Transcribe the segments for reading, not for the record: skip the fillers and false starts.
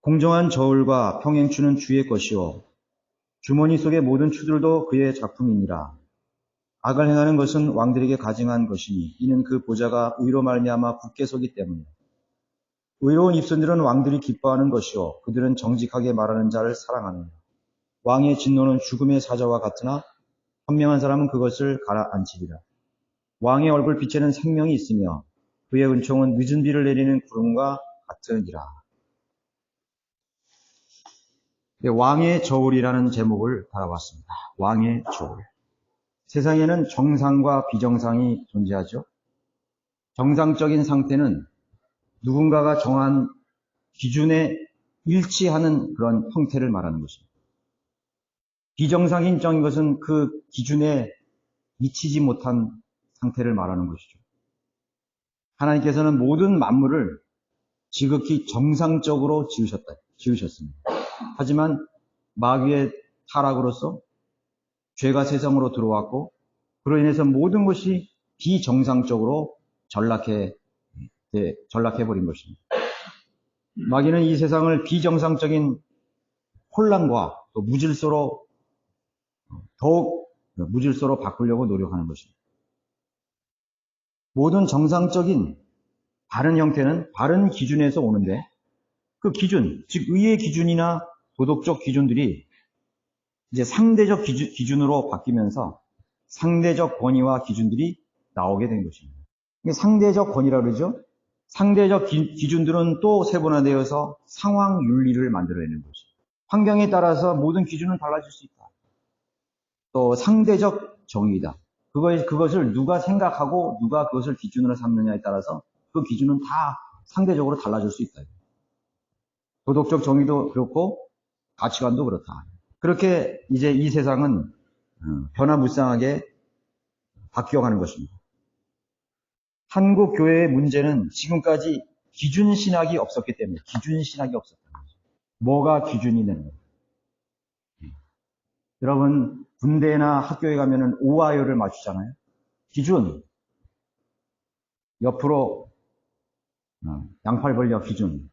공정한 저울과 평행추는 주의 것이요 주머니 속의 모든 추들도 그의 작품이니라. 악을 행하는 것은 왕들에게 가증한 것이니 이는 그 보좌가 의로 말미암아 굳게 서기 때문이라. 의로운 입술들은 왕들이 기뻐하는 것이요 그들은 정직하게 말하는 자를 사랑하느니라. 왕의 진노는 죽음의 사자와 같으나 현명한 사람은 그것을 가라앉히리라. 왕의 얼굴 빛에는 생명이 있으며 그의 은총은 늦은 비를 내리는 구름과 같으니라. 왕의 저울이라는 제목을 달아봤습니다. 왕의 저울. 세상에는 정상과 비정상이 존재하죠. 정상적인 상태는 누군가가 정한 기준에 일치하는 그런 형태를 말하는 것입니다. 비정상적인 것은 그 기준에 미치지 못한 상태를 말하는 것이죠. 하나님께서는 모든 만물을 지극히 정상적으로 지으셨습니다. 하지만 마귀의 타락으로서 죄가 세상으로 들어왔고 그로 인해서 모든 것이 비정상적으로 전락해버린 것입니다. 마귀는 이 세상을 비정상적인 혼란과 또 더욱 무질서로 바꾸려고 노력하는 것입니다. 모든 정상적인 바른 형태는 바른 기준에서 오는데 그 기준, 즉 의의 기준이나 도덕적 기준들이 이제 상대적 기준으로 바뀌면서 상대적 권위와 기준들이 나오게 된 것입니다. 상대적 권위라고 그러죠. 상대적 기준들은 또 세분화되어서 상황 윤리를 만들어내는 것입니다. 환경에 따라서 모든 기준은 달라질 수 있다. 또 상대적 정의이다. 그것을 누가 생각하고 누가 그것을 기준으로 삼느냐에 따라서 그 기준은 다 상대적으로 달라질 수 있다. 도덕적 정의도 그렇고 가치관도 그렇다. 그렇게 이제 이 세상은 변화무쌍하게 바뀌어가는 것입니다. 한국 교회의 문제는 지금까지 기준신학이 없었기 때문에 기준신학이 없었다는 거죠. 뭐가 기준이 되는 거예요. 여러분 군대나 학교에 가면은 오와요를 맞추잖아요. 기준 옆으로 양팔 벌려 기준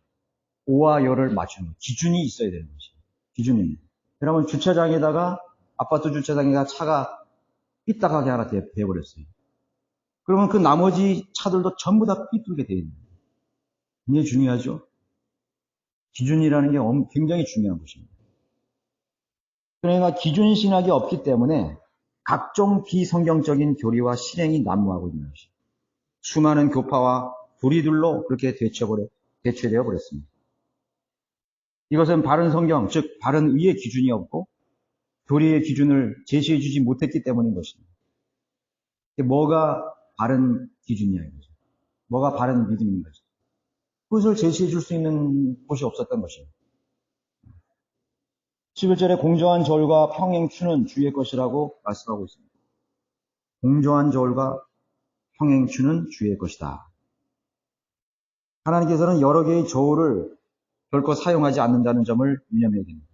오와요를 맞추는 기준이 있어야 되는 것이에요. 기준입니다. 여러분 주차장에다가 아파트 주차장에다가 차가 삐딱하게 하나 되어버렸어요. 그러면 그 나머지 차들도 전부 다 삐뚤게 되어 있는 거예요. 굉장히 중요하죠. 기준이라는 게 굉장히 중요한 것입니다. 그러니까 기준 신학이 없기 때문에 각종 비성경적인 교리와 실행이 난무하고 있는 것입니다. 수많은 교파와 불의들로 그렇게 대체되어 버렸습니다. 이것은 바른 성경, 즉 바른 의의 기준이 없고 교리의 기준을 제시해 주지 못했기 때문인 것입니다. 뭐가 바른 기준이냐 이거죠. 뭐가 바른 믿음인 거죠. 그것을 제시해 줄 수 있는 곳이 없었던 것입니다. 11절에 공정한 저울과 평행추는 주의 것이라고 말씀하고 있습니다. 공정한 저울과 평행추는 주의 것이다. 하나님께서는 여러 개의 저울을 결코 사용하지 않는다는 점을 유념해야 됩니다.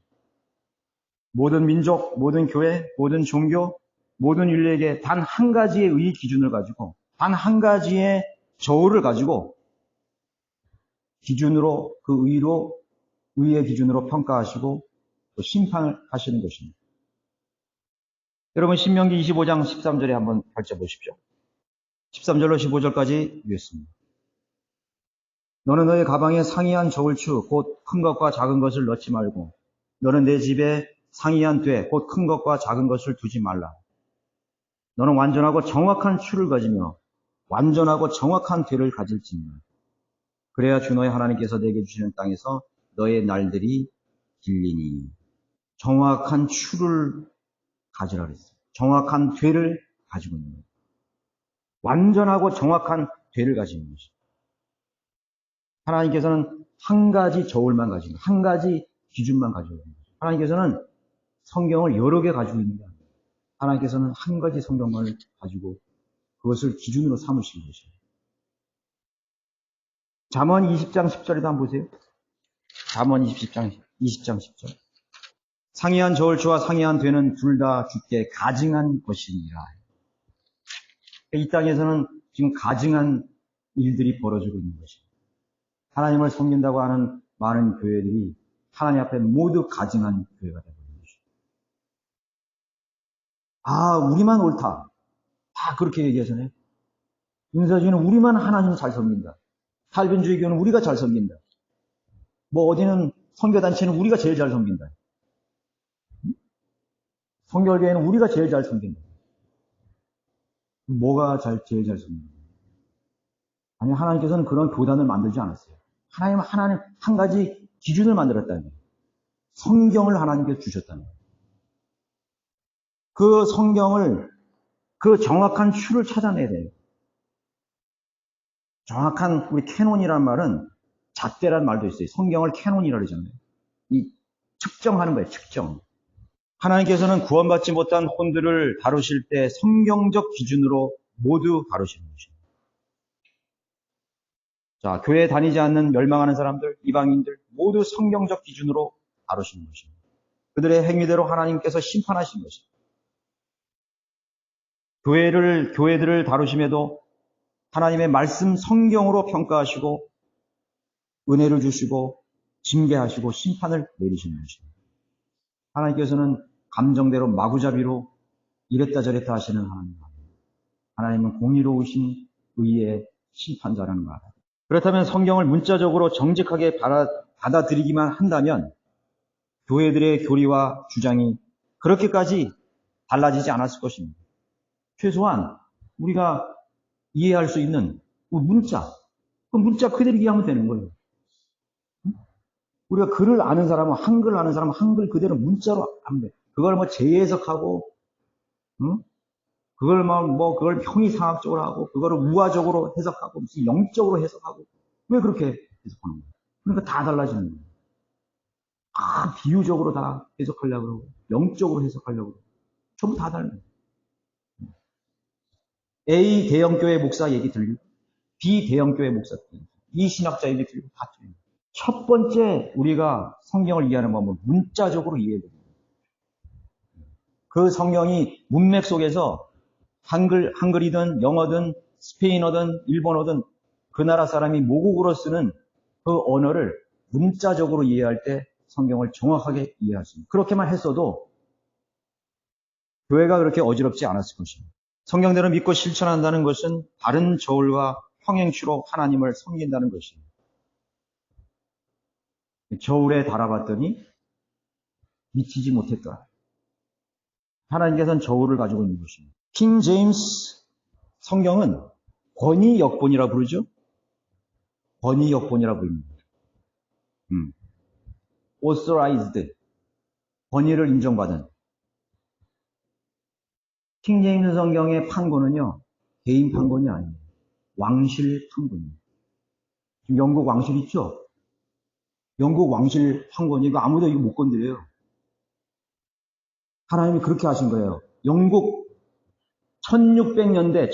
모든 민족, 모든 교회, 모든 종교, 모든 인류에게 단 한 가지의 의 기준을 가지고 단 한 가지의 저울을 가지고 기준으로 그 의의 기준으로 평가하시고 또 심판을 하시는 것입니다. 여러분 신명기 25장 13절에 한번 펼쳐보십시오. 13절로 15절까지 읽겠습니다. 너는 너의 가방에 상이한 저울추 곧 큰 것과 작은 것을 넣지 말고 너는 내 집에 상이한 돼 곧 큰 것과 작은 것을 두지 말라. 너는 완전하고 정확한 추를 가지며 완전하고 정확한 되를 가질지니라. 그래야 주 너의 하나님께서 내게 주시는 땅에서 너의 날들이 길리니. 정확한 추를 가지라 그랬어요. 정확한 되를 가지고 있는 거예요. 완전하고 정확한 되를 가지고 있는 것이죠. 하나님께서는 한 가지 저울만 가지고 한 가지 기준만 가지고 있는 거죠. 하나님께서는 성경을 여러 개 가지고 있는 게 아니에요. 하나님께서는 한 가지 성경을 가지고 그것을 기준으로 삼으신 것이에요. 잠언 20장 10절에도 한번 보세요. 잠언 20장 10절. 상이한 저울추와 상이한 되는 둘 다 주께 가증한 것이니라. 이 땅에서는 지금 가증한 일들이 벌어지고 있는 것입니다. 하나님을 섬긴다고 하는 많은 교회들이 하나님 앞에 모두 가증한 교회가 되버린 것이죠. 우리만 옳다. 다 그렇게 얘기해서네. 윤서진은 우리만 하나님 잘 섬긴다. 살빈주의교는 우리가 잘 섬긴다. 어디는 선교단체는 우리가 제일 잘 섬긴다. 성결교회는 우리가 제일 잘 섬긴다. 뭐가 제일 잘 섬긴다? 아니, 하나님께서는 그런 교단을 만들지 않았어요. 하나님 한 가지 기준을 만들었다는 거예요. 성경을 하나님께서 주셨다는 거예요. 그 성경을, 그 정확한 추를 찾아내야 돼요. 정확한 우리 캐논이란 말은 잣대란 말도 있어요. 성경을 캐논이라고 그러잖아요. 이 측정하는 거예요. 측정. 하나님께서는 구원받지 못한 혼들을 다루실 때 성경적 기준으로 모두 다루시는 것입니다. 자, 교회 다니지 않는 멸망하는 사람들, 이방인들 모두 성경적 기준으로 다루시는 것입니다. 그들의 행위대로 하나님께서 심판하신 것입니다. 교회들을 다루심에도 하나님의 말씀 성경으로 평가하시고 은혜를 주시고 징계하시고 심판을 내리시는 것입니다. 하나님께서는 감정대로 마구잡이로 이랬다 저랬다 하시는 하나님입니다. 하나님은 공의로우신 의의 심판자라는 말. 그렇다면 성경을 문자적으로 정직하게 받아들이기만 한다면 교회들의 교리와 주장이 그렇게까지 달라지지 않았을 것입니다. 최소한 우리가 이해할 수 있는 문자, 그 문자 그대로 이해하면 되는 거예요. 우리가 글을 아는 사람은 한글 아는 사람은 한글 그대로 문자로 하면 돼. 그걸 재해석하고, 그걸 형이상학적으로 하고, 그걸 우화적으로 해석하고, 무슨 영적으로 해석하고, 왜 그렇게 해석하는 거예요? 그러니까 다 달라지는 거예요. 비유적으로 다 해석하려고 그러고, 영적으로 해석하려고 그러고, 전부 다 달라요. A 대형교회 목사 얘기 들리고, B 대형교회 목사 들리고, 이 신학자 얘기 들리고, 다 들려요. 첫 번째 우리가 성경을 이해하는 방법은 문자적으로 이해해야 됩니다. 그 성경이 문맥 속에서 한글이든 영어든 스페인어든 일본어든 그 나라 사람이 모국어로 쓰는 그 언어를 문자적으로 이해할 때 성경을 정확하게 이해할 수 있습니다. 그렇게만 했어도 교회가 그렇게 어지럽지 않았을 것입니다. 성경대로 믿고 실천한다는 것은 바른 저울과 평행추로 하나님을 섬긴다는 것입니다. 저울에 달아봤더니 미치지 못했더라. 하나님께서는 저울을 가지고 있는 것입니다. 킹 제임스 성경은 권위 역본이라 부르죠. 권위 역본이라 부릅니다. authorized, 권위를 인정받은. 킹 제임스 성경의 판본은요, 개인 판본이 아니에요. 왕실 판본이에요. 지금 영국 왕실 있죠? 영국 왕실 판본이 이거 아무도 이거 못 건드려요. 하나님이 그렇게 하신 거예요. 영국 1600년대,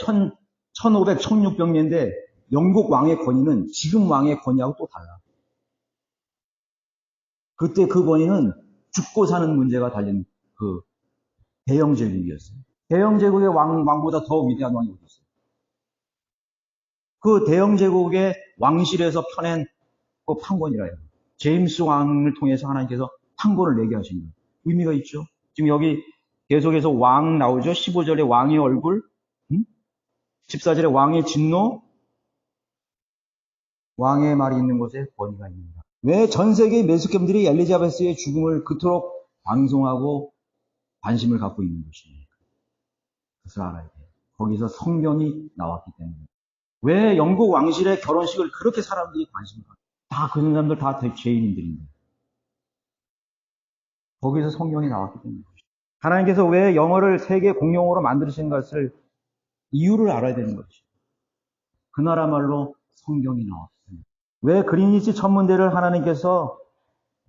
1500, 1600년대 영국 왕의 권위는 지금 왕의 권위하고 또 달라. 그때 그 권위는 죽고 사는 문제가 달린 그 대영 제국이었어요. 대영 제국의 왕보다 더 위대한 왕이 어디 있어요? 그 대영 제국의 왕실에서 펴낸 그 판권이라요. 제임스 왕을 통해서 하나님께서 판권을 내게 하신 거예요. 의미가 있죠. 지금 여기 계속해서 왕 나오죠. 15절에 왕의 얼굴, 14절에 왕의 진노, 왕의 말이 있는 곳에 권위가 있는다. 왜 전 세계 매스컴들이 엘리자베스의 죽음을 그토록 방송하고 관심을 갖고 있는 것입니까? 그것을 알아야 돼요. 거기서 성경이 나왔기 때문에. 왜 영국 왕실의 결혼식을 그렇게 사람들이 관심을 갖고 다 그 사람들 다 죄인들인데. 거기서 성경이 나왔기 때문에. 하나님께서 왜 영어를 세계 공용어로 만드신 것을 이유를 알아야 되는 것이죠. 그 나라 말로 성경이 나왔습니다. 왜 그린위치 천문대를 하나님께서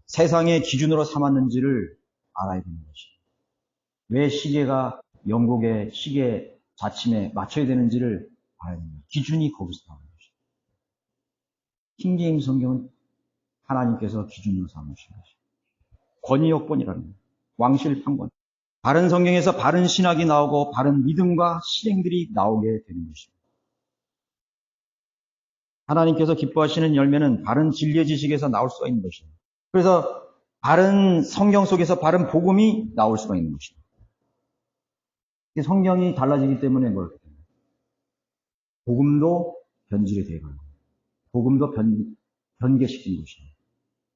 세상의 기준으로 삼았는지를 알아야 되는 것이죠. 왜 시계가 영국의 시계 자침에 맞춰야 되는지를 알아야 됩니다. 기준이 거기서 나오는 것이죠. 킹제임스 성경은 하나님께서 기준으로 삼으신 것이죠. 권위역본이라는 거예요. 왕실 판권. 바른 성경에서 바른 신학이 나오고 바른 믿음과 실행들이 나오게 되는 것입니다. 하나님께서 기뻐하시는 열매는 바른 진리의 지식에서 나올 수가 있는 것입니다. 그래서 바른 성경 속에서 바른 복음이 나올 수가 있는 것입니다. 성경이 달라지기 때문에 그렇기 때문에 복음도 변질이 되고 복음도 변개시키는 것입니다.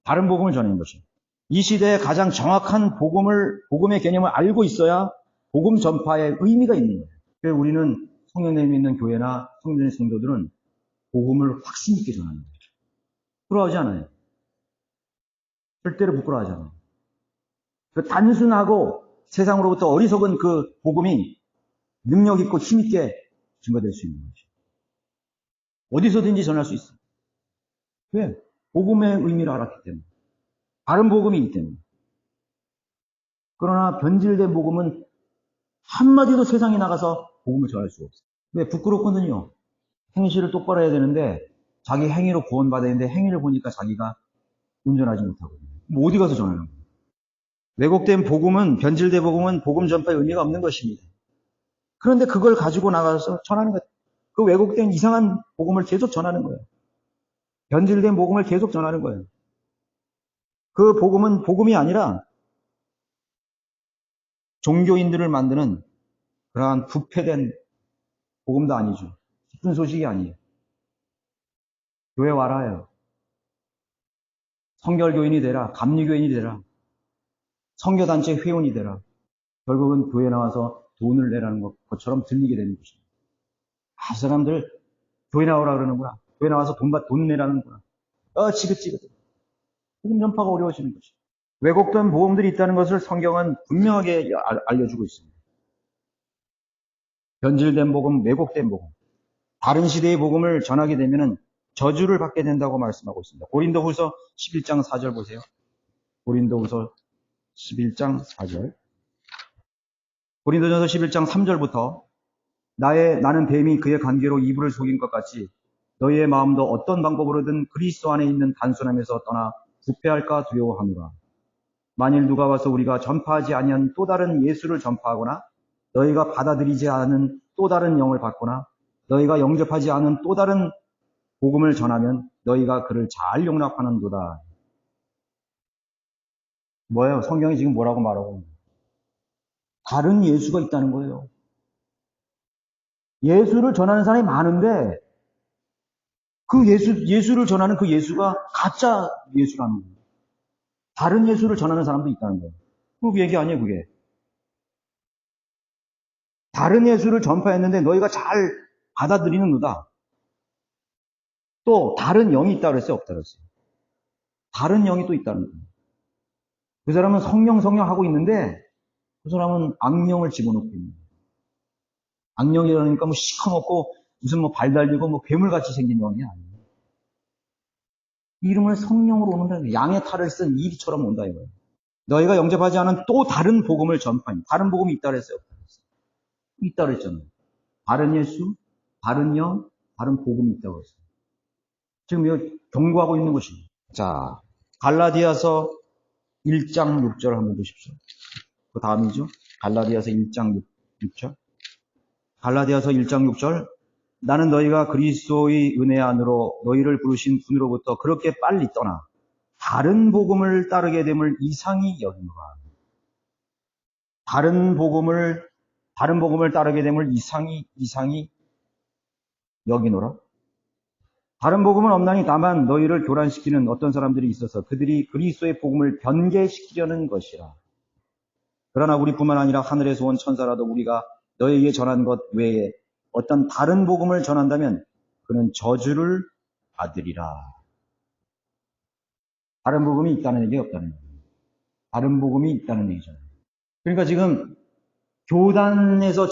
바른 복음을 전하는 것입니다. 이 시대에 가장 정확한 복음의 개념을 알고 있어야 복음 전파에 의미가 있는 거예요. 그래서 우리는 성령님이 있는 교회나 성전의 성도들은 복음을 확신 있게 전하는 거예요. 부끄러워하지 않아요. 절대로 부끄러워하지 않아요. 그 단순하고 세상으로부터 어리석은 그 복음이 능력 있고 힘 있게 증거될 수 있는 거죠. 어디서든지 전할 수 있어요. 왜? 복음의 의미를 알았기 때문에. 바른 복음이기 때문에. 그러나 변질된 복음은 한마디도 세상에 나가서 복음을 전할 수가 없어요. 왜? 부끄럽거든요. 행실을 똑바로 해야 되는데 자기 행위로 구원받아야 되는데 행위를 보니까 자기가 운전하지 못하거든요. 뭐 어디 가서 전하는 거예요? 왜곡된 복음은, 변질된 복음은 복음 전파에 의미가 없는 것입니다. 그런데 그걸 가지고 나가서 전하는 거예요. 그 왜곡된 이상한 복음을 계속 전하는 거예요. 변질된 복음을 계속 전하는 거예요. 그 복음은 복음이 아니라 종교인들을 만드는 그러한 부패된 복음도 아니죠. 기쁜 소식이 아니에요. 교회 와라요. 성결교인이 되라. 감리교인이 되라. 선교단체 회원이 되라. 결국은 교회 나와서 돈을 내라는 것처럼 들리게 되는 것입니다. 아, 사람들 교회 나오라 그러는구나. 교회 나와서 돈 내라는구나. 지긋지긋. 복음 전파가 어려워지는 것이죠. 왜곡된 복음들이 있다는 것을 성경은 분명하게 알려주고 있습니다. 변질된 복음, 왜곡된 복음. 다른 시대의 복음을 전하게 되면 저주를 받게 된다고 말씀하고 있습니다. 고린도후서 11장 4절 보세요. 고린도후서 11장 4절. 고린도전서 11장 3절부터 나는 뱀이 그의 관계로 이불을 속인 것 같이 너희의 마음도 어떤 방법으로든 그리스도 안에 있는 단순함에서 떠나 부패할까 두려워하노라. 만일 누가 와서 우리가 전파하지 아니한 또 다른 예수를 전파하거나 너희가 받아들이지 않은 또 다른 영을 받거나 너희가 영접하지 않은 또 다른 복음을 전하면 너희가 그를 잘 용납하는도다. 뭐예요? 성경이 지금 뭐라고 말하고 있는 거예요? 다른 예수가 있다는 거예요. 예수를 전하는 사람이 많은데 그 예수를 전하는 그 예수가 가짜 예수라는 거예요. 다른 예수를 전하는 사람도 있다는 거예요. 그 얘기 아니에요, 그게. 다른 예수를 전파했는데 너희가 잘 받아들이는도다. 또 다른 영이 있다 그랬어요, 없다 그랬어요? 다른 영이 또 있다는 거예요. 그 사람은 성령 하고 있는데 그 사람은 악령을 집어넣고 있는 거예요. 악령이라니까 뭐 시커멓고 무슨 뭐 발 달리고 뭐 괴물같이 생긴 영이 아니에요. 이름을 성령으로 오는데 양의 탈을 쓴 이리처럼 온다 이거예요. 너희가 영접하지 않은 또 다른 복음을 전파합니다. 다른 복음이 있다 그랬어요, 없다 그랬어요? 있다 그랬잖아요. 다른 예수, 다른 영, 다른 복음이 있다고 그랬어요. 지금 이거 경고하고 있는 것입니다. 자, 갈라디아서 1장 6절 한번 보십시오. 그 다음이죠. 갈라디아서 1장 6절. 갈라디아서 1장 6절. 나는 너희가 그리스도의 은혜 안으로 너희를 부르신 분으로부터 그렇게 빨리 떠나 다른 복음을 따르게 됨을 이상히 여기노라. 다른 복음을 따르게 됨을 이상히 여기노라. 다른 복음은 없나니 다만 너희를 교란시키는 어떤 사람들이 있어서 그들이 그리스도의 복음을 변개시키려는 것이라. 그러나 우리뿐만 아니라 하늘에서 온 천사라도 우리가 너희에게 전한 것 외에 어떤 다른 복음을 전한다면 그는 저주를 받으리라. 다른 복음이 있다는 얘기가 없다는 얘기예요. 다른 복음이 있다는 얘기잖아요. 그러니까 지금 교단에서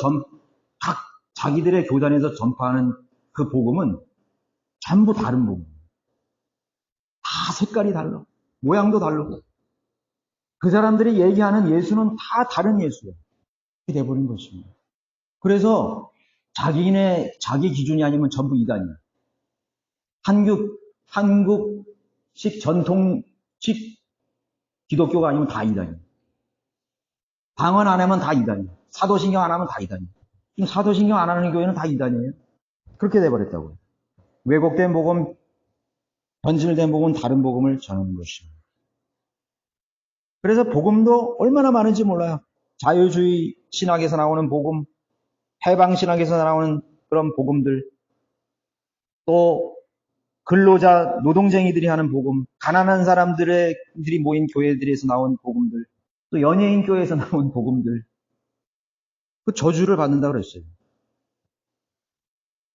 각 자기들의 교단에서 전파하는 그 복음은 전부 다른 복음. 다 색깔이 달라. 모양도 다르고. 그 사람들이 얘기하는 예수는 다 다른 예수예요. 이렇게 돼버린 것입니다. 그래서 자기 기준이 아니면 전부 이단이에요. 한국식 전통식 기독교가 아니면 다 이단이에요. 방언 안 하면 다 이단이에요. 사도신경 안 하면 다 이단이에요. 지금 사도신경 안 하는 교회는 다 이단이에요. 그렇게 돼버렸다고요. 왜곡된 복음, 변질된 복음, 다른 복음을 전하는 것입니다. 그래서 복음도 얼마나 많은지 몰라요. 자유주의 신학에서 나오는 복음, 해방 신학에서 나오는 그런 복음들, 또 근로자, 노동쟁이들이 하는 복음, 가난한 사람들이 모인 교회들에서 나온 복음들, 또 연예인 교회에서 나온 복음들, 그 저주를 받는다고 그랬어요.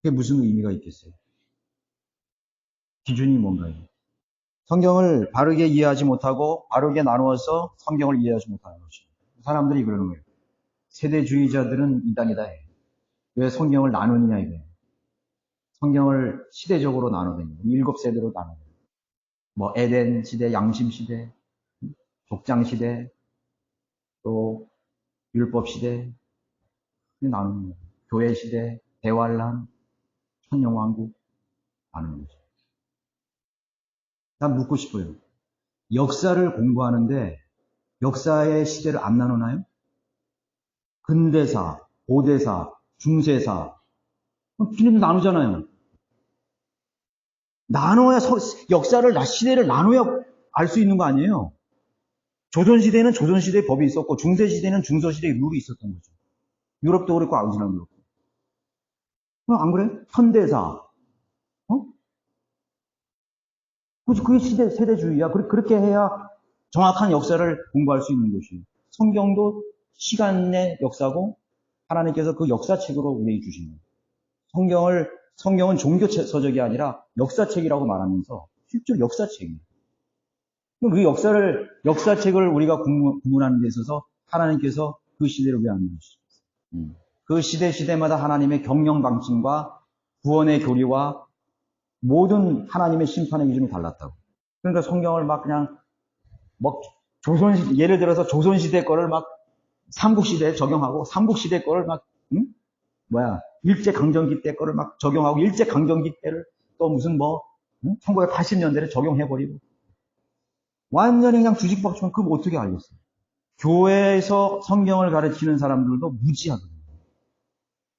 그게 무슨 의미가 있겠어요? 기준이 뭔가요? 성경을 바르게 이해하지 못하고 바르게 나누어서 성경을 이해하지 못하는 것이죠. 사람들이 그러는 거예요. 세대주의자들은 이단이다. 왜 성경을 나누느냐 이거예요. 성경을 시대적으로 나누거든요. 7세대로 나누거든요. 뭐 에덴 시대, 양심 시대, 족장 시대, 또 율법 시대 나누는 거예요. 교회 시대, 대환란, 천년왕국 나누는 거죠. 난 묻고 싶어요. 역사를 공부하는데 역사의 시대를 안 나누나요? 근대사, 고대사, 중세사 필름 나누잖아요. 나눠야 역사를 시대를 나눠야 알 수 있는 거 아니에요? 조선시대는 조선시대의 법이 있었고 중세시대는 중세시대의 룰이 있었던 거죠. 유럽도 그렇고 아시아도 그렇고. 안 그래? 현대사. 그게 세대주의야. 그렇게 해야 정확한 역사를 공부할 수 있는 것이에요. 성경도 시간의 역사고 하나님께서 그 역사책으로 우리에게 주신 거예요. 성경은 종교서적이 아니라 역사책이라고 말하면서 실제로 역사책이에요. 그 역사책을 우리가 구분하는 데 있어서 하나님께서 그 시대를 왜 안 주시죠? 그 시대마다 하나님의 경영 방침과 구원의 교리와 모든 하나님의 심판의 기준이 달랐다고. 그러니까 성경을 막 그냥 예를 들어서 조선시대 거를 막 삼국시대에 적용하고 삼국시대 거를 막 일제강점기 때 거를 막 적용하고 일제강점기 때를 또 무슨 1980년대를 적용해버리고 완전히 그냥 뒤집박치면 그거 어떻게 알겠어요? 교회에서 성경을 가르치는 사람들도 무지하거든요.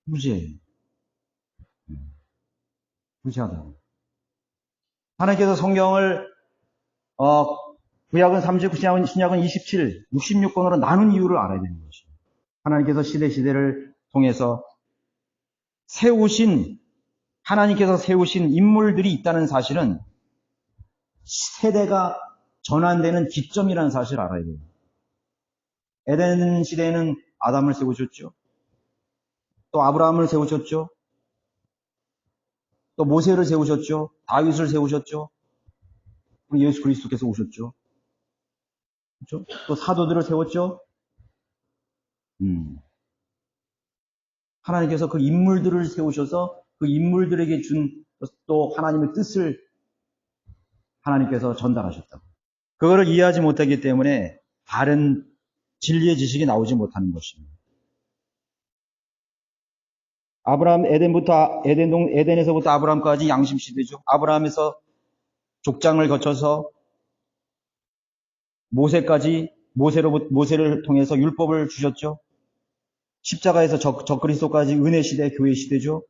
무지해요. 무지하다. 하나님께서 성경을 구약은 39, 신약은 27, 66권으로 나눈 이유를 알아야 되는 것이에요. 하나님께서 시대를 통해서 하나님께서 세우신 인물들이 있다는 사실은 세대가 전환되는 기점이라는 사실을 알아야 돼요. 에덴 시대에는 아담을 세우셨죠. 또 아브라함을 세우셨죠. 또 모세를 세우셨죠. 다윗을 세우셨죠. 우리 예수 그리스도께서 오셨죠. 그렇죠? 또 사도들을 세웠죠. 하나님께서 그 인물들을 세우셔서 그 인물들에게 준 또 하나님의 뜻을 하나님께서 전달하셨다. 그거를 이해하지 못하기 때문에 다른 진리의 지식이 나오지 못하는 것입니다. 에덴에서부터 아브라함까지 양심 시대죠. 아브라함에서 족장을 거쳐서 모세를 통해서 율법을 주셨죠. 십자가에서 적그리스도까지 은혜 시대, 교회 시대죠.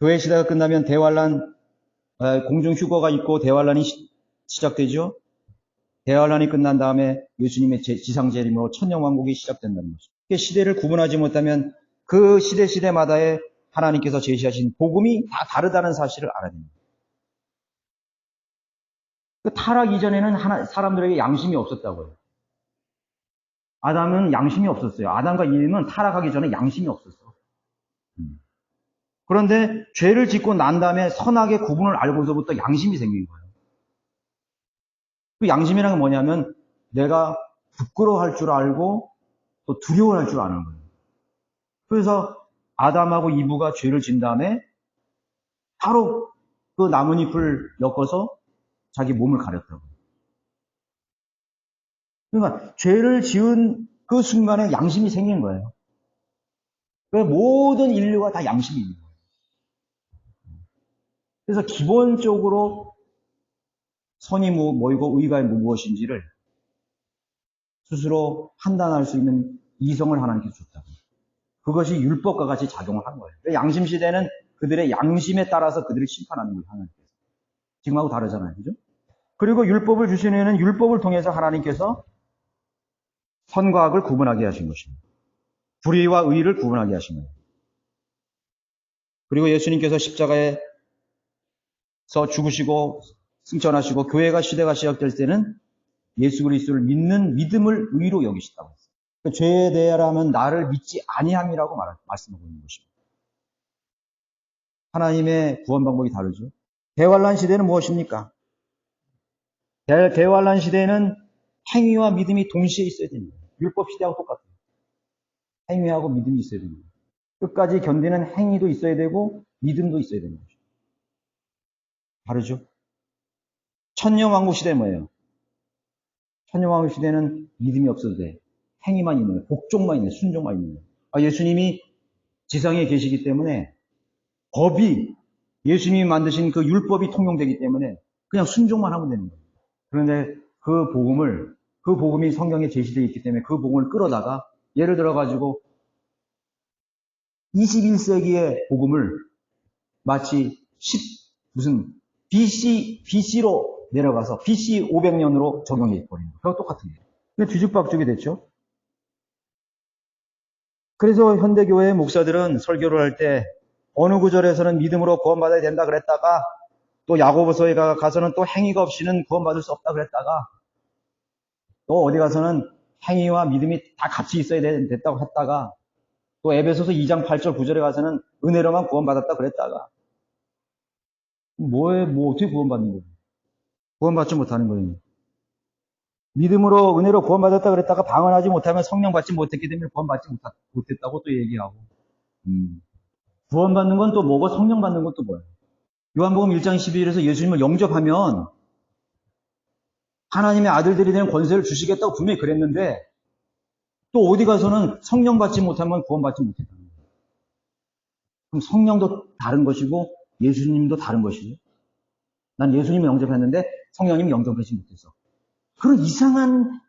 교회 시대가 끝나면 대환란, 공중 휴거가 있고 대환란이 시작되죠. 대환란이 끝난 다음에 예수님의 지상 재림으로 천년왕국이 시작된다는 거죠. 시대를 구분하지 못하면 그 시대마다의 하나님께서 제시하신 복음이 다 다르다는 사실을 알아야 됩니다. 그 타락 이전에는 사람들에게 양심이 없었다고요. 아담은 양심이 없었어요. 아담과 이브는 타락하기 전에 양심이 없었어. 그런데 죄를 짓고 난 다음에 선악의 구분을 알고서부터 양심이 생긴 거예요. 그 양심이란 게 뭐냐면 내가 부끄러워할 줄 알고 또 두려워할 줄 아는 거예요. 그래서 아담하고 이브가 죄를 진 다음에 바로 그 나뭇잎을 엮어서 자기 몸을 가렸다고. 그러니까 죄를 지은 그 순간에 양심이 생긴 거예요. 그래서 모든 인류가 다 양심이 있는 거예요. 그래서 기본적으로 선이 뭐이고 의가 무엇인지를 스스로 판단할 수 있는 이성을 하나님께서 줬다고. 그것이 율법과 같이 작용을 하는 거예요. 양심 시대는 그들의 양심에 따라서 그들을 심판하는 거예요. 하나님께서. 지금하고 다르잖아요. 그죠? 그리고 율법을 주신 후에는 율법을 통해서 하나님께서 선과 악을 구분하게 하신 것입니다. 불의와 의를 구분하게 하신 거예요. 그리고 예수님께서 십자가에서 죽으시고 승천하시고 교회가 시대가 시작될 때는 예수 그리스도를 믿는 믿음을 의로 여기시다고 했어요. 그 죄에 대하여라면 나를 믿지 아니함이라고 말씀하고 있는 것입니다. 하나님의 구원 방법이 다르죠. 대환란 시대는 무엇입니까? 대환란 시대에는 행위와 믿음이 동시에 있어야 됩니다. 율법 시대하고 똑같아요. 행위하고 믿음이 있어야 됩니다. 끝까지 견디는 행위도 있어야 되고 믿음도 있어야 되는 거죠. 다르죠? 천년왕국 시대는 뭐예요? 천년왕국 시대는 믿음이 없어도 돼. 행위만 있는 거예요. 복종만 있는 거예요. 순종만 있는 거예요. 예수님이 지상에 계시기 때문에 법이 예수님이 만드신 그 율법이 통용되기 때문에 그냥 순종만 하면 되는 거예요. 그런데 그 복음이 성경에 제시되어 있기 때문에 그 복음을 끌어다가 예를 들어가지고 21세기의 복음을 마치 BC로 내려가서 BC 500년으로 적용해 버린 거예요. 그거 똑같은 거예요. 그게 뒤죽박죽이 됐죠. 그래서 현대교회 목사들은 설교를 할 때 어느 구절에서는 믿음으로 구원받아야 된다 그랬다가 또 야고보서에 가서는 또 행위가 없이는 구원받을 수 없다 그랬다가 또 어디 가서는 행위와 믿음이 다 같이 있어야 됐다고 했다가 또 에베소서 2장 8절 9절에 가서는 은혜로만 구원받았다 그랬다가 뭐 어떻게 구원받는 거예요? 구원받지 못하는 거예요. 믿음으로 은혜로 구원받았다 그랬다가 방언하지 못하면 성령 받지 못했기 때문에 구원받지 못했다고 또 얘기하고 구원받는 건 또 뭐고 성령 받는 건 또 뭐예요? 요한복음 1장 12절에서 예수님을 영접하면 하나님의 아들들이 되는 권세를 주시겠다고 분명히 그랬는데 또 어디 가서는 성령 받지 못하면 구원받지 못했다는 거예요. 그럼 성령도 다른 것이고 예수님도 다른 것이죠. 난 예수님을 영접했는데 성령님을 영접하지 못했어. 그런 이상한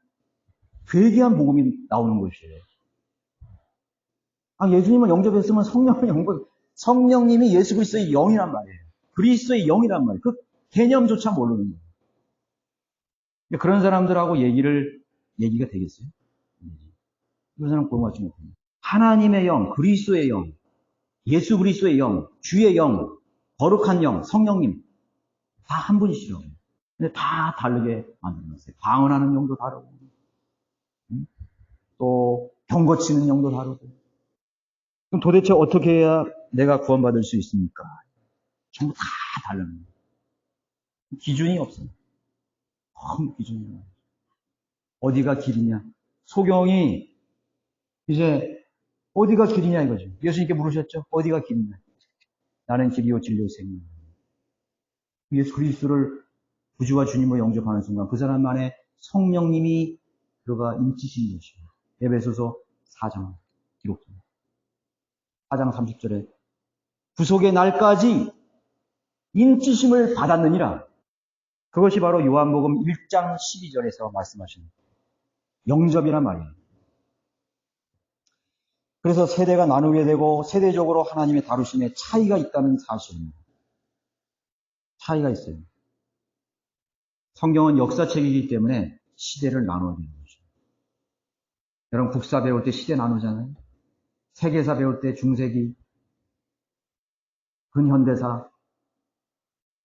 괴기한 복음이 나오는 것이에요. 예수님을 영접했으면 성령님이 예수 그리스도의 영이란 말이에요. 그리스도의 영이란 말이에요. 그 개념조차 모르는 거예요. 그런 사람들하고 얘기가 되겠어요? 그런 사람 구원받지 못합니다. 하나님의 영, 그리스도의 영, 예수 그리스도의 영, 주의 영, 거룩한 영, 성령님 다 한 분이시죠. 근데 다 다르게 만들어놨어요. 방언하는 영도 다르고 또 병고치는 영도 다르고. 그럼 도대체 어떻게 해야 내가 구원받을 수 있습니까? 전부 다 달라요. 기준이 없어요. 기준이 없어요. 어디가 길이냐? 소경이 이제 어디가 길이냐 이거죠. 예수님께 물으셨죠? 어디가 길이냐? 나는 길이요 진리요 생명. 예수 그리스도를 구주와 주님으로 영접하는 순간 그 사람 안에 성령님이 들어가 인치신 것이에요. 에베소서 4장 기록됩니다. 4장 30절에 구속의 날까지 인치심을 받았느니라. 그것이 바로 요한복음 1장 12절에서 말씀하신 영접이란 말이에요. 그래서 세대가 나누게 되고 세대적으로 하나님의 다루심에 차이가 있다는 사실입니다. 차이가 있어요. 성경은 역사책이기 때문에 시대를 나눠야 되는 거죠. 여러분 국사 배울 때 시대 나누잖아요. 세계사 배울 때 중세기, 근현대사,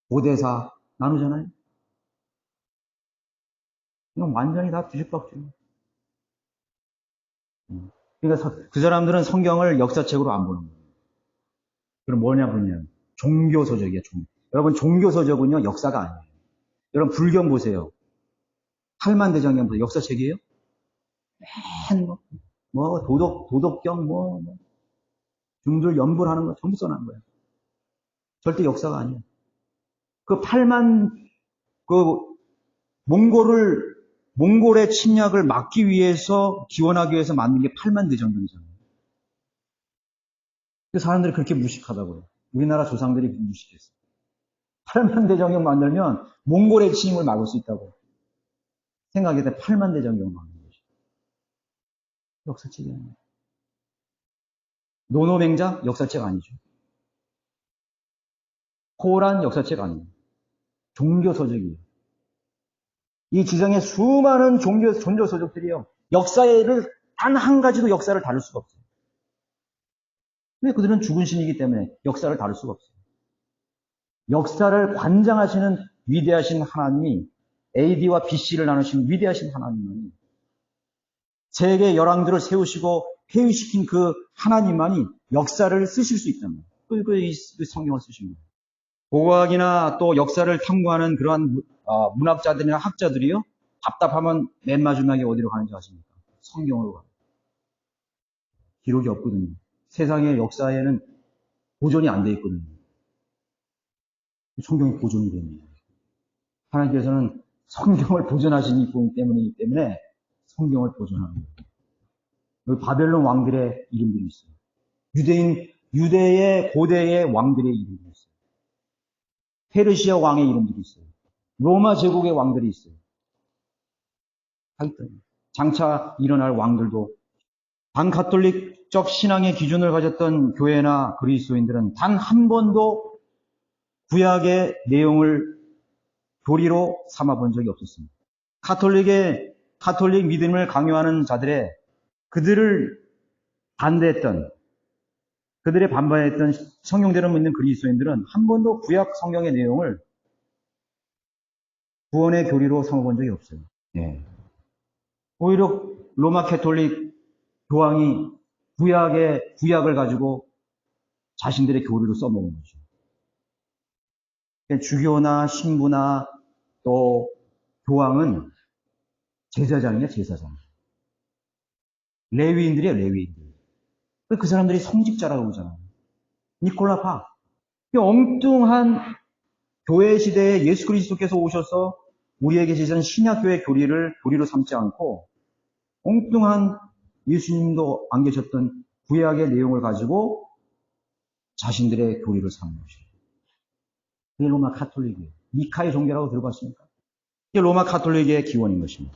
고대사 나누잖아요. 이건 완전히 다 뒤집박죽이에요. 그러니까 그 사람들은 성경을 역사책으로 안 보는 거예요. 그럼 뭐냐 그러면 종교서적이에요. 여러분 종교서적은요 역사가 아니에요. 여러분 불경 보세요. 팔만대장경 보세요. 역사책이에요? 맨 도덕경 중들 연불하는 거 전부 써놓은 거예요. 절대 역사가 아니에요. 몽골의 침략을 막기 위해서 기원하기 위해서 만든 게 팔만대장경이잖아요. 그 사람들이 그렇게 무식하다고요. 우리나라 조상들이 무식했어요. 팔만대장경 만들면 몽골의 침입을 막을 수 있다고 생각했는데 팔만대장경을 만든 것이죠. 역사책이 아니에요. 노노맹자 역사책 아니죠. 코란 역사책 아니에요. 종교서적이에요. 이 지상에 수많은 종교서적들이요. 역사를 단 한 가지도 역사를 다룰 수가 없어요. 왜? 그들은 죽은 신이기 때문에 역사를 다룰 수가 없어요. 역사를 관장하시는 위대하신 하나님이 AD와 BC를 나누신 위대하신 하나님만이 세계 열왕들을 세우시고 폐위시킨 그 하나님만이 역사를 쓰실 수 있단 말이에요. 그 성경을 쓰신 거예요. 고고학이나 또 역사를 탐구하는 그러한 문학자들이나 학자들이요, 답답하면 맨 마지막에 어디로 가는지 아십니까? 성경으로 가요. 기록이 없거든요. 세상의 역사에는 보존이 안 돼 있거든요. 성경이 보존이 됩니다. 하나님께서는 성경을 보존하시기 때문이기 때문에 성경을 보존하는 거예요. 여기 바벨론 왕들의 이름들이 있어요. 유대의 고대의 왕들의 이름들이 있어요. 페르시아 왕의 이름들이 있어요. 로마 제국의 왕들이 있어요. 장차 일어날 왕들도 반가톨릭적 신앙의 기준을 가졌던 교회나 그리스도인들은 단 한 번도 구약의 내용을 교리로 삼아본 적이 없었습니다. 가톨릭 믿음을 강요하는 자들의 그들을 반대했던, 그들의 반발했던 성경대로 믿는 그리스도인들은 한 번도 구약 성경의 내용을 구원의 교리로 삼아본 적이 없어요. 네. 오히려 로마 가톨릭 교황이 구약을 가지고 자신들의 교리로 써먹은 거죠. 주교나 신부나 또 교황은 제사장이야, 제사장. 레위인들이야, 레위인들. 그 사람들이 성직자라고 그러잖아요. 니콜라 파. 엉뚱한 교회 시대에 예수 그리스도께서 오셔서 우리에게 제시한 신약교회 교리로 삼지 않고 엉뚱한 예수님도 안 계셨던 구약의 내용을 가지고 자신들의 교리를 삼는 것이에요. 그게 로마 가톨릭이에요. 니카의 종교라고 들어봤습니까? 이게 로마 가톨릭의 기원인 것입니다.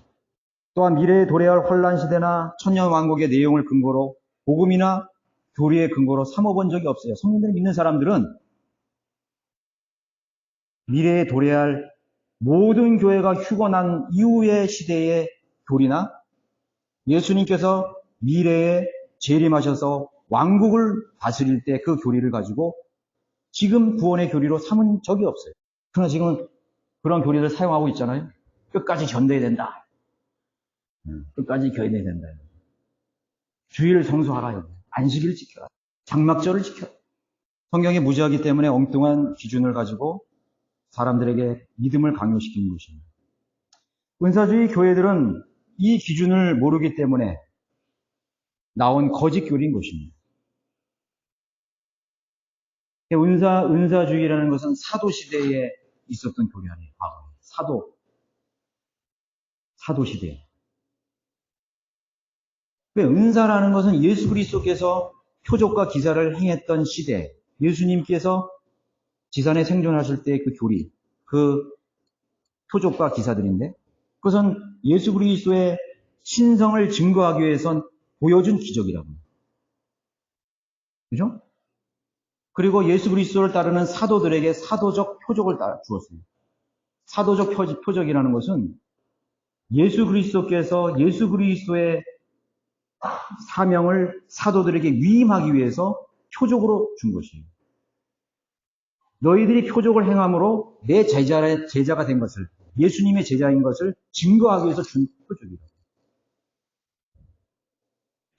또한 미래에 도래할 환란 시대나 천년 왕국의 내용을 근거로 복음이나 교리의 근거로 삼아본 적이 없어요. 성경들을 믿는 사람들은 미래에 도래할 모든 교회가 휴거난 이후의 시대의 교리나 예수님께서 미래에 재림하셔서 왕국을 다스릴 때 그 교리를 가지고 지금 구원의 교리로 삼은 적이 없어요. 그러나 지금 그런 교리를 사용하고 있잖아요. 끝까지 견뎌야 된다. 끝까지 견뎌야 된다. 주의를 성수하라요. 안식일을 지켜라. 장막절을 지켜라. 성경이 무지하기 때문에 엉뚱한 기준을 가지고 사람들에게 믿음을 강요시키는 것입니다. 은사주의 교회들은 이 기준을 모르기 때문에 나온 거짓 교리인 것입니다. 은사주의라는 것은 사도시대에 있었던 교리 아니에요. 사도시대. 은사라는 것은 예수 그리스도께서 표적과 기사를 행했던 시대, 예수님께서 지산에 생존하실 때 그 교리, 그 표적과 기사들인데, 그것은 예수 그리스도의 신성을 증거하기 위해선 보여준 기적이라고 합니다. 그죠? 그리고 예수 그리스도를 따르는 사도들에게 사도적 표적을 주었습니다. 사도적 표적이라는 것은 예수 그리스도께서 예수 그리스도의 사명을 사도들에게 위임하기 위해서 표적으로 준 것이에요. 너희들이 표적을 행함으로 내 제자가 된 것을, 예수님의 제자인 것을 증거하기 위해서 준 표적이다.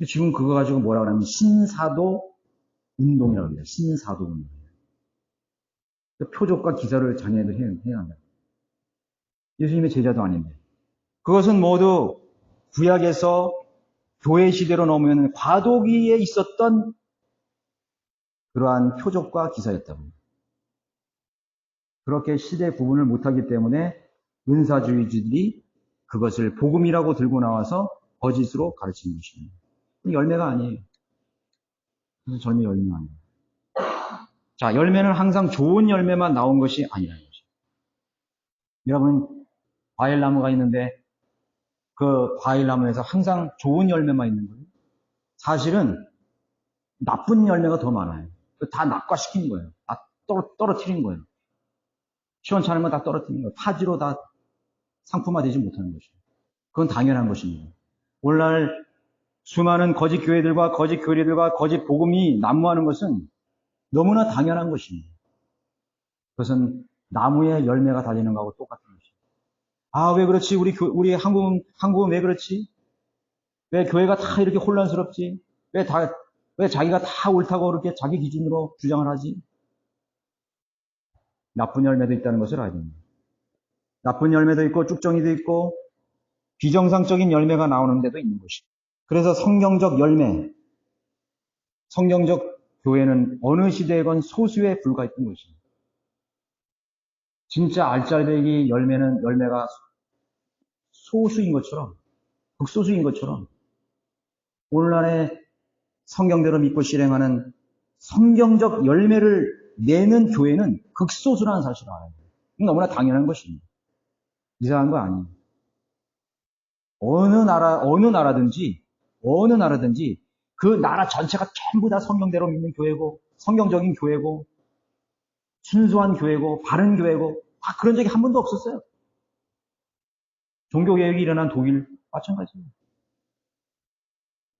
지금 그거 가지고 뭐라고 하냐면 신사도 운동이라고 합니다. 신사도 운동. 표적과 기사를 자녀들 해야 한다. 예수님의 제자도 아닌데. 그것은 모두 구약에서 교회 시대로 넘으면 과도기에 있었던 그러한 표적과 기사였다고 합니다. 그렇게 시대 구분을 못하기 때문에 은사주의자들이 그것을 복음이라고 들고 나와서 거짓으로 가르치는 것입니다. 열매가 아니에요. 그래서 절대 열매가 아니에요. 자, 열매는 항상 좋은 열매만 나온 것이 아니라는 것이죠. 여러분, 과일나무가 있는데 그 과일나무에서 항상 좋은 열매만 있는 거예요. 사실은 나쁜 열매가 더 많아요. 다 낙과시킨 거예요. 다 떨어뜨린 거예요. 시원찮은 건 다 떨어뜨리는 거예요. 파지로 다 상품화되지 못하는 것이죠. 그건 당연한 것입니다. 오늘날 수많은 거짓 교회들과 거짓 교리들과 거짓 복음이 난무하는 것은 너무나 당연한 것입니다. 그것은 나무에 열매가 달리는 거하고 똑같은 것입니다. 아, 왜 그렇지? 우리 한국은 왜 그렇지? 왜 교회가 다 이렇게 혼란스럽지? 왜 자기가 다 옳다고 그렇게 자기 기준으로 주장을 하지? 나쁜 열매도 있다는 것을 알아야 됩니다. 나쁜 열매도 있고 쭉정이도 있고 비정상적인 열매가 나오는 데도 있는 것입니다. 그래서 성경적 열매, 성경적 교회는 어느 시대에건 소수에 불과했던 것입니다. 진짜 알짜배기 열매가 소수인 것처럼, 극소수인 것처럼 오늘날의 성경대로 믿고 실행하는 성경적 열매를 내는 교회는 극소수라는 사실을 알아야 돼요. 너무나 당연한 것입니다. 이상한 거 아니에요. 어느 나라든지 그 나라 전체가 전부 다 성경대로 믿는 교회고, 성경적인 교회고, 순수한 교회고, 바른 교회고, 다 그런 적이 한 번도 없었어요. 종교개혁이 일어난 독일, 마찬가지입니다.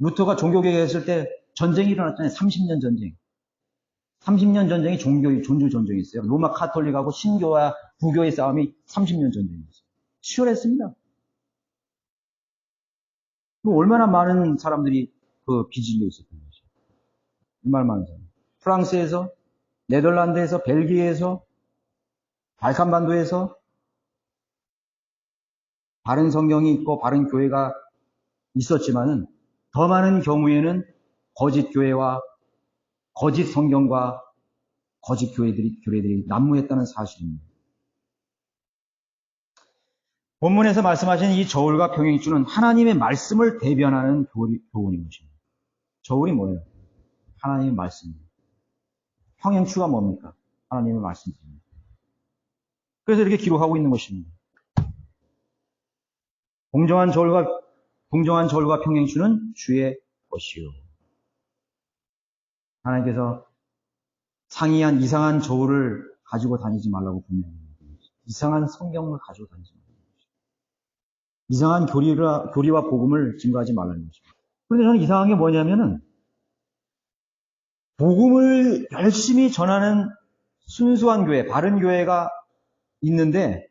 루터가 종교개혁했을 때 전쟁이 일어났잖아요. 30년 전쟁. 30년 전쟁이 존재 전쟁이었어요. 로마 카톨릭하고 신교와 부교의 싸움이 30년 전쟁이었어요. 치열했습니다. 얼마나 많은 사람들이 그 비질려 있었던 거죠. 얼마나 많은 사람. 프랑스에서, 네덜란드에서, 벨기에에서, 발칸반도에서 바른 성경이 있고 바른 교회가 있었지만은 더 많은 경우에는 거짓 교회와 거짓 성경과 거짓 교회들이 난무했다는 사실입니다. 본문에서 말씀하신 이 저울과 평행주는 하나님의 말씀을 대변하는 교훈인 것입니다. 저울이 뭐예요? 하나님의 말씀입니다. 평행추가 뭡니까? 하나님의 말씀입니다. 그래서 이렇게 기록하고 있는 것입니다. 공정한 저울과 평행추는 주의 것이요. 하나님께서 상이한 이상한 저울을 가지고 다니지 말라고 분명합니다. 이상한 성경을 가지고 다니지 말라는 것입니다. 이상한 교리와 복음을 증거하지 말라는 것입니다. 그런데 저는 이상한 게 뭐냐면은 복음을 열심히 전하는 순수한 교회, 바른 교회가 있는데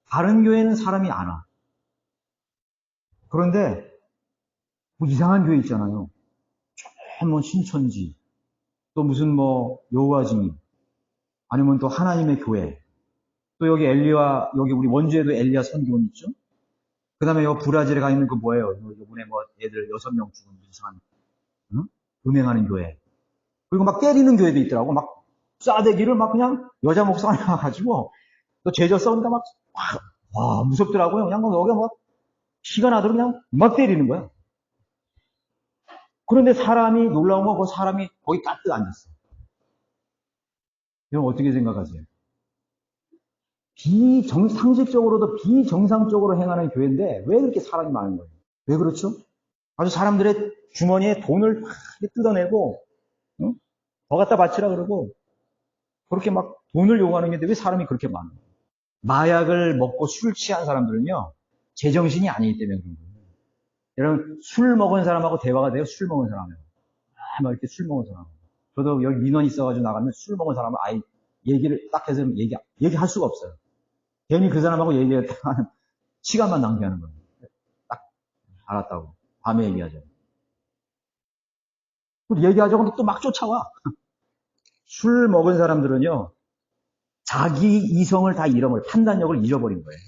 바른 교회는 사람이 안 와. 그런데 뭐 이상한 교회 있잖아요. 뭐 신천지, 또 무슨 뭐 여호와 증인, 아니면 또 하나님의 교회, 또 여기 여기 우리 원주에도 엘리야 선교원 있죠. 그 다음에 여기 브라질에 가 있는 그 뭐예요? 이번에 뭐 애들 6명 죽은 이상한 음행하는 교회. 그리고 막 때리는 교회도 있더라고. 막 싸대기를 막 그냥 여자 목사가 나와가지고 또 제자 싸우니까 와 무섭더라고요. 그냥 뭐 여기가 뭐 피가 나도록 그냥 막 때리는 거야. 그런데 사람이 놀라운 건 그 사람이 거기 까뜩 앉았어. 여러분 어떻게 생각하세요? 상식적으로도 비정상적으로 행하는 교회인데 왜 그렇게 사람이 많은 거예요? 왜 그렇죠? 아주 사람들의 주머니에 돈을 막 뜯어내고 응? 더 갖다 바치라 그러고 그렇게 막 돈을 요구하는 게 왜 사람이 그렇게 많아요? 마약을 먹고 술 취한 사람들은요 제정신이 아니기 때문에 그런 거예요. 여러분 술 먹은 사람하고 대화가 돼요? 술 먹은 사람하고 막 이렇게 술 먹은 사람. 저도 여기 민원 있어가지고 나가면 술 먹은 사람은 아예 얘기를 딱 해서 얘기할 수가 없어요. 괜히 그 사람하고 얘기했다가 시간만 낭비하는 거예요. 딱 알았다고. 밤에 얘기하죠. 얘기하자고 또 막 쫓아와. 술 먹은 사람들은요, 자기 이성을 다 판단력을 잃어버린 거예요.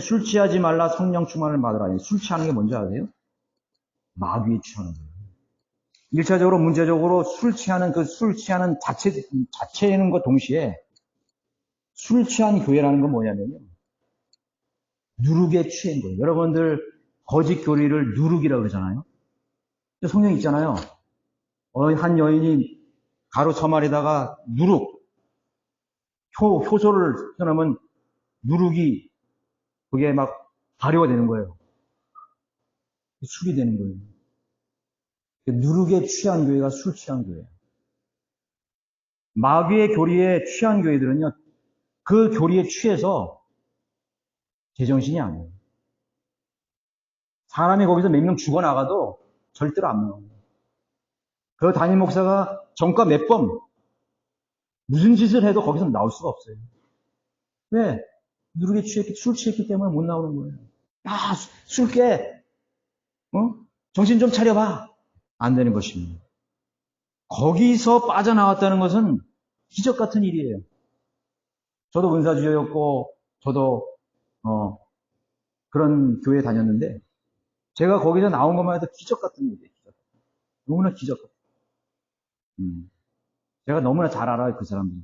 술 취하지 말라 성령 충만을 받으라. 술 취하는 게 뭔지 아세요? 마귀에 취하는 거예요. 1차적으로 문제적으로 술 취하는 자체는 것 동시에 술 취한 교회라는 건 뭐냐면요. 누룩에 취한 거예요. 여러분들 거짓 교리를 누룩이라고 그러잖아요. 성경 있잖아요. 한 여인이 가로 서말에다가 누룩, 효소를 써놓으면 누룩이 그게 막 발효가 되는 거예요. 술이 되는 거예요. 누룩에 취한 교회가 술 취한 교회예요. 마귀의 교리에 취한 교회들은요, 그 교리에 취해서 제정신이 아니에요. 사람이 거기서 몇 명 죽어나가도 절대로 안 나와요. 그 담임 목사가 전과 몇 번 무슨 짓을 해도 거기서 나올 수가 없어요. 왜? 누르게 취했기, 술 취했기 때문에 못 나오는 거예요. 야, 술 깨! 정신 좀 차려봐! 안 되는 것입니다. 거기서 빠져나왔다는 것은 기적 같은 일이에요. 저도 은사주였고, 저도, 그런 교회에 다녔는데, 제가 거기서 나온 것만 해도 기적 같은 일이에요. 기적. 너무나 기적 같은. 제가 너무나 잘 알아요, 그 사람들.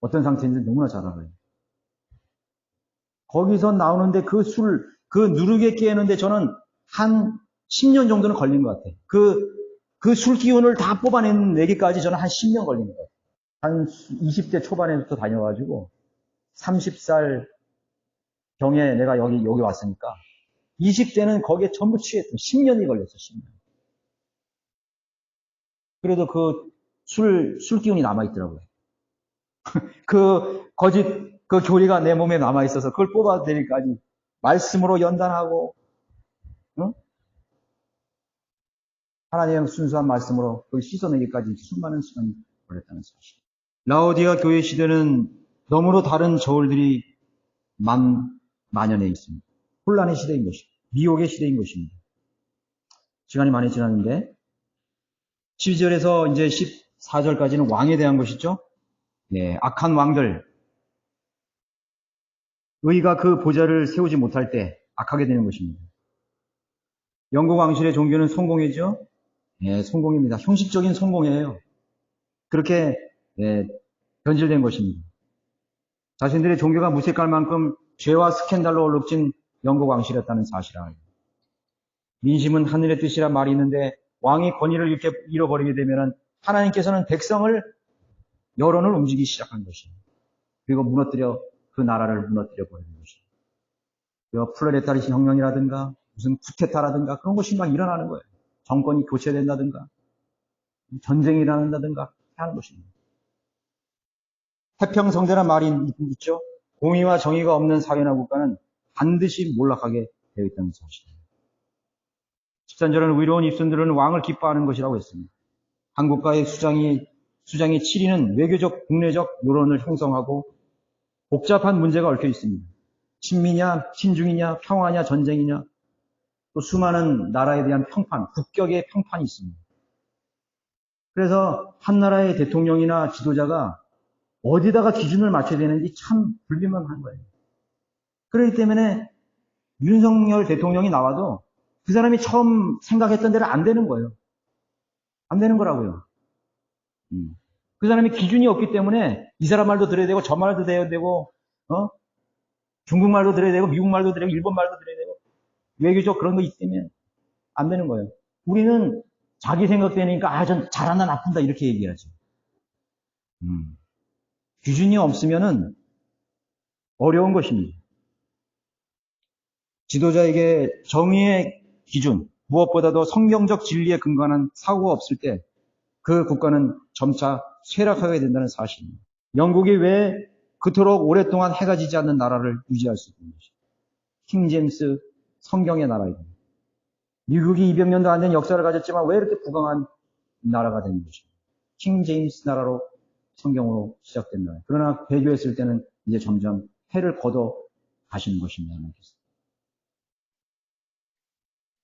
어떤 상태인지 너무나 잘 알아요. 거기서 나오는데 그 누르게 깨는데 저는 한 10년 정도는 걸린 것 같아요. 그 술 기운을 다 뽑아내기까지 저는 한 10년 걸린 것 같아요. 한 20대 초반에부터 다녀가지고 30살 경에 내가 여기 왔으니까 20대는 거기에 전부 취했던 10년이 걸렸어, 10년. 그래도 그 술 기운이 남아있더라고요. 그 교리가 내 몸에 남아있어서 그걸 뽑아내기까지 말씀으로 연단하고, 하나님의 순수한 말씀으로 그걸 씻어내기까지 수많은 시간이 걸렸다는 사실. 라오디아 교회 시대는 너무도 다른 저울들이 만연해 있습니다. 혼란의 시대인 것입니다. 미혹의 시대인 것입니다. 시간이 많이 지났는데 12절에서 이제 14절까지는 왕에 대한 것이죠. 네, 악한 왕들, 의가 그 보좌를 세우지 못할 때 악하게 되는 것입니다. 영국 왕실의 종교는 성공이죠. 네, 성공입니다. 형식적인 성공이에요. 그렇게 변질된 것입니다. 자신들의 종교가 무색할 만큼 죄와 스캔들로 얼룩진 영국 왕실이었다는 사실을 알고, 민심은 하늘의 뜻이란 말이 있는데 왕이 권위를 이렇게 잃어버리게 되면 하나님께서는 백성을, 여론을 움직이기 시작한 것입니다. 그리고 그 나라를 무너뜨려 버리는 것입니다. 플레레타리 혁명이라든가 무슨 쿠데타라든가 그런 것이 막 일어나는 거예요. 정권이 교체된다든가 전쟁이 일어난다든가 하는 것입니다. 태평성대란 말이 있죠. 공의와 정의가 없는 사회나 국가는 반드시 몰락하게 되어 있다는 사실입니다. 13절은 의로운 입술들은 왕을 기뻐하는 것이라고 했습니다. 한 국가의 수장이 치리는 외교적, 국내적 여론을 형성하고 복잡한 문제가 얽혀 있습니다. 친미냐, 친중이냐, 평화냐, 전쟁이냐, 또 수많은 나라에 대한 평판, 국격의 평판이 있습니다. 그래서 한 나라의 대통령이나 지도자가 어디다가 기준을 맞춰야 되는지 참 불리만한 거예요. 그렇기 때문에 윤석열 대통령이 나와도 그 사람이 처음 생각했던 대로 안 되는 거예요. 안 되는 거라고요. 그 사람이 기준이 없기 때문에 이 사람 말도 들어야 되고 저 말도 들어야 되고 중국 말도 들어야 되고 미국 말도 들어야 되고 일본 말도 들어야 되고 외교적 그런 거 있으면 안 되는 거예요. 우리는 자기 생각되니까 전 잘한다 나쁜다 이렇게 얘기하죠. 기준이 없으면은 어려운 것입니다. 지도자에게 정의의 기준, 무엇보다도 성경적 진리에 근거하는 사고가 없을 때 그 국가는 점차 쇠락하게 된다는 사실입니다. 영국이 왜 그토록 오랫동안 해가 지지 않는 나라를 유지할 수 있는 것입니다. 킹 제임스 성경의 나라입니다. 미국이 200년도 안 된 역사를 가졌지만 왜 이렇게 부강한 나라가 된 것입니다. 킹 제임스 나라로 성경으로 시작된 나라. 그러나 배교했을 때는 이제 점점 해를 걷어 가시는 것입니다. 하나님께서.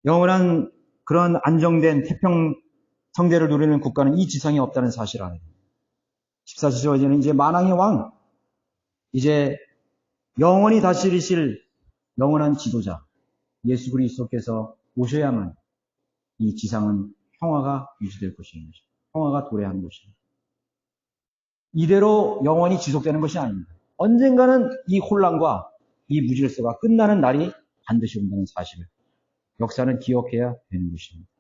영원한 그런 안정된 태평 성대를 누리는 국가는 이 지상에 없다는 사실을 알아야 됩니다. 14절에는 이제 만왕의 왕, 이제 영원히 다스리실 영원한 지도자 예수 그리스도께서 오셔야만 이 지상은 평화가 유지될 것입니다. 평화가 도래하는 것입니다. 이대로 영원히 지속되는 것이 아닙니다. 언젠가는 이 혼란과 이 무질서가 끝나는 날이 반드시 온다는 사실을 역사는 기억해야 되는 것입니다.